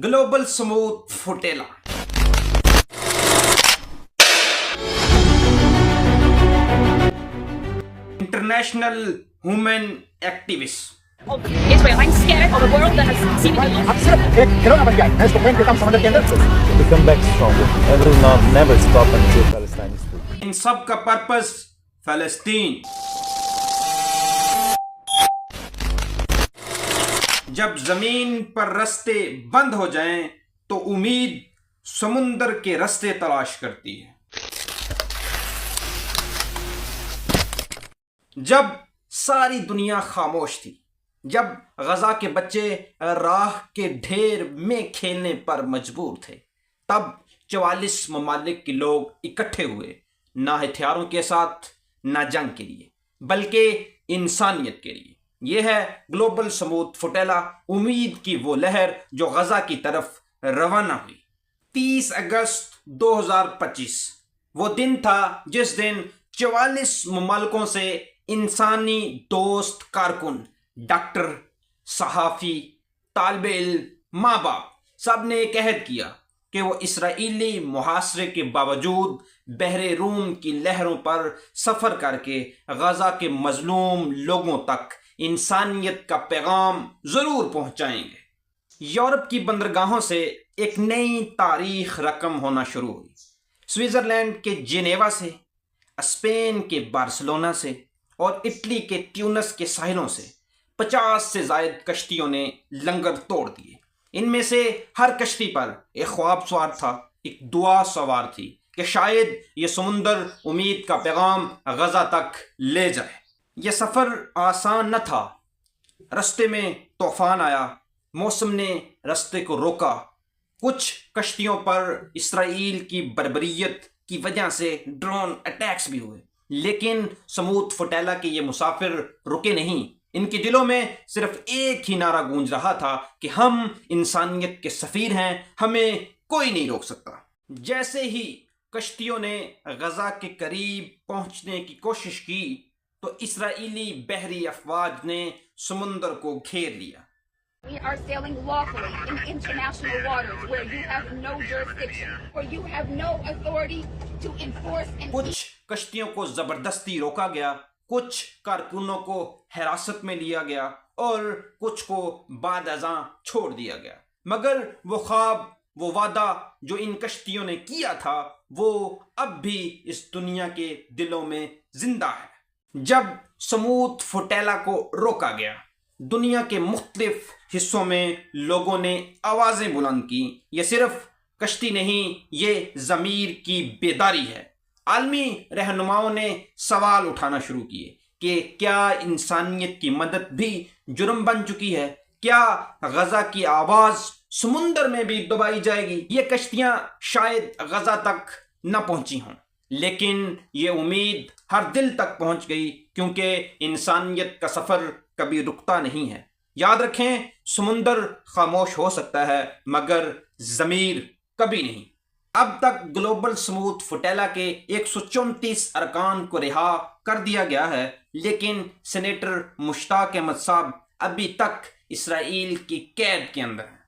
Global سموتھ flotilla. International women activist. Israel, I'm scared of a world that has seemingly to come back stronger. I will not never stop until Palestine is free. ان سب کا purpose فلسطین۔ جب زمین پر رستے بند ہو جائیں تو امید سمندر کے رستے تلاش کرتی ہے۔ جب ساری دنیا خاموش تھی، جب غزہ کے بچے راہ کے ڈھیر میں کھیلنے پر مجبور تھے، تب 44 ممالک کے لوگ اکٹھے ہوئے، نہ ہتھیاروں کے ساتھ، نہ جنگ کے لیے، بلکہ انسانیت کے لیے۔ یہ ہے گلوبل سموتھ فوٹیلا، امید کی وہ لہر جو غزہ کی طرف روانہ ہوئی۔ 30 اگست 2025 وہ دن تھا جس دن 44 ممالکوں سے انسانی دوست کارکن، ڈاکٹر، صحافی، طالب علم، ماں باپ، سب نے ایک عہد کیا کہ وہ اسرائیلی محاصرے کے باوجود بحر روم کی لہروں پر سفر کر کے غزہ کے مظلوم لوگوں تک انسانیت کا پیغام ضرور پہنچائیں گے۔ یورپ کی بندرگاہوں سے ایک نئی تاریخ رقم ہونا شروع ہوئی۔ سوئٹزرلینڈ کے جنیوا سے، اسپین کے بارسلونا سے اور اٹلی کے ٹیونس کے ساحلوں سے 50 سے زائد کشتیوں نے لنگر توڑ دیے۔ ان میں سے ہر کشتی پر ایک خواب سوار تھا، ایک دعا سوار تھی کہ شاید یہ سمندر امید کا پیغام غزہ تک لے جائے۔ یہ سفر آسان نہ تھا۔ رستے میں طوفان آیا، موسم نے رستے کو روکا، کچھ کشتیوں پر اسرائیل کی بربریت کی وجہ سے ڈرون اٹیکس بھی ہوئے، لیکن سموتھ فوٹیلا کے یہ مسافر رکے نہیں۔ ان کے دلوں میں صرف ایک ہی نعرہ گونج رہا تھا کہ ہم انسانیت کے سفیر ہیں، ہمیں کوئی نہیں روک سکتا۔ جیسے ہی کشتیوں نے غزہ کے قریب پہنچنے کی کوشش کی تو اسرائیلی بحری افواج نے سمندر کو گھیر لیا۔ we are sailing lawfully in international waters where you have no jurisdiction, where you have no authority to enforce and کچھ کشتیوں کو زبردستی روکا گیا، کچھ کارکنوں کو حراست میں لیا گیا اور کچھ کو بعد ازاں چھوڑ دیا گیا، مگر وہ خواب، وہ وعدہ جو ان کشتیوں نے کیا تھا، وہ اب بھی اس دنیا کے دلوں میں زندہ ہے۔ جب سموتھ فوٹیلا کو روکا گیا، دنیا کے مختلف حصوں میں لوگوں نے آوازیں بلند کی، یہ صرف کشتی نہیں، یہ ضمیر کی بیداری ہے۔ عالمی رہنماؤں نے سوال اٹھانا شروع کیے کہ کیا انسانیت کی مدد بھی جرم بن چکی ہے؟ کیا غزہ کی آواز سمندر میں بھی دبائی جائے گی؟ یہ کشتیاں شاید غزہ تک نہ پہنچی ہوں، لیکن یہ امید ہر دل تک پہنچ گئی، کیونکہ انسانیت کا سفر کبھی رکتا نہیں ہے۔ یاد رکھیں، سمندر خاموش ہو سکتا ہے مگر ضمیر کبھی نہیں۔ اب تک گلوبل سموتھ فوٹیلا کے 134 ارکان کو رہا کر دیا گیا ہے، لیکن سینیٹر مشتاق احمد صاحب ابھی تک اسرائیل کی قید کے اندر ہیں۔